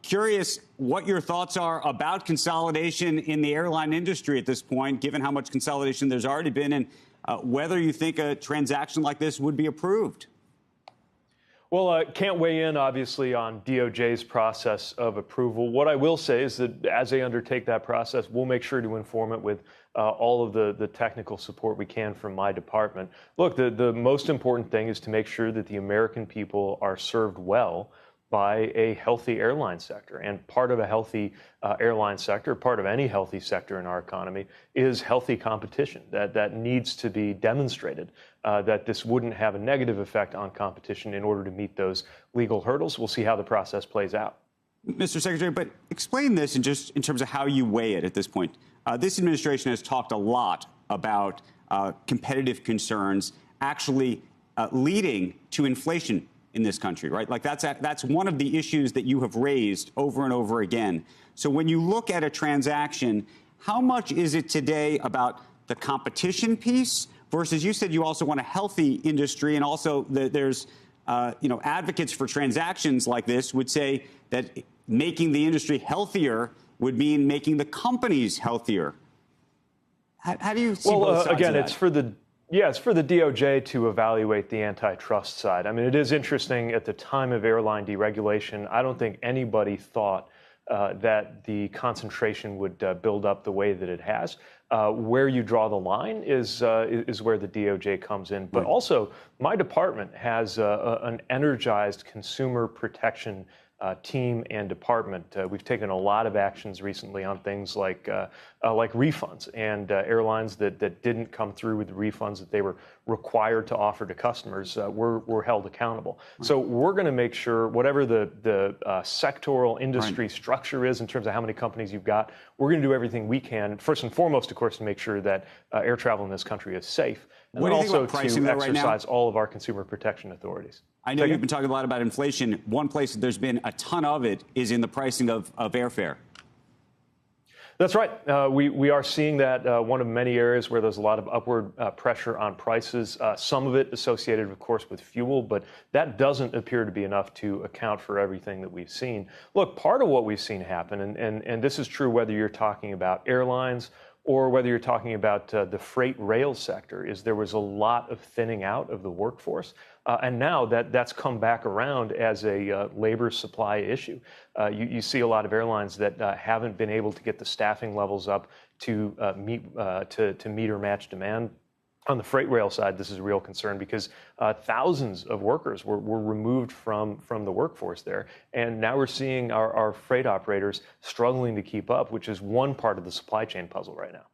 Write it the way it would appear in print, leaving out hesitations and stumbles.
Curious what your thoughts are about consolidation in the airline industry at this point, given how much consolidation there's already been, and whether you think a transaction like this would be approved. Well, can't weigh in, obviously, on DOJ's process of approval. What I will say is that as they undertake that process, we'll make sure to inform it with all of the technical support we can from my department. Look, the most important thing is to make sure that the American people are served well by a healthy airline sector. And part of a healthy airline sector, part of any healthy sector in our economy, is healthy competition. That needs to be demonstrated, that this wouldn't have a negative effect on competition in order to meet those legal hurdles. We'll see how the process plays out. Mr. Secretary, but explain this in terms of how you weigh it at this point. This administration has talked a lot about competitive concerns actually leading to inflation in this country, right? Like that's one of the issues that you have raised over and over again. So when you look at a transaction, how much is it today about the competition piece versus, you said you also want a healthy industry, and also there's advocates for transactions like this would say that making the industry healthier would mean making the companies healthier. How do you see both sides again, of that? It's for the DOJ to evaluate the antitrust side. I mean, it is interesting, at the time of airline deregulation, I don't think anybody thought that the concentration would build up the way that it has. Where you draw the line is where the DOJ comes in. But also, my department has an energized consumer protection team and department. We've taken a lot of actions recently on things like refunds, and airlines that didn't come through with the refunds that they were required to offer to customers were held accountable. Right. So we're going to make sure, whatever the sectoral industry structure is in terms of how many companies you've got, we're going to do everything we can, first and foremost, of course, to make sure that air travel in this country is safe, and also to exercise all of our consumer protection authorities. I know you've been talking a lot about inflation. One place that there's been a ton of it is in the pricing of airfare. That's right. We are seeing that one of many areas where there's a lot of upward pressure on prices, some of it associated, of course, with fuel, but that doesn't appear to be enough to account for everything that we've seen. Look, part of what we've seen happen, and this is true whether you're talking about airlines or whether you're talking about the freight rail sector, is there was a lot of thinning out of the workforce. And now that's come back around as a labor supply issue. You see a lot of airlines that haven't been able to get the staffing levels up to meet or match demand. On the freight rail side, this is a real concern because thousands of workers were removed from the workforce there. And now we're seeing our freight operators struggling to keep up, which is one part of the supply chain puzzle right now.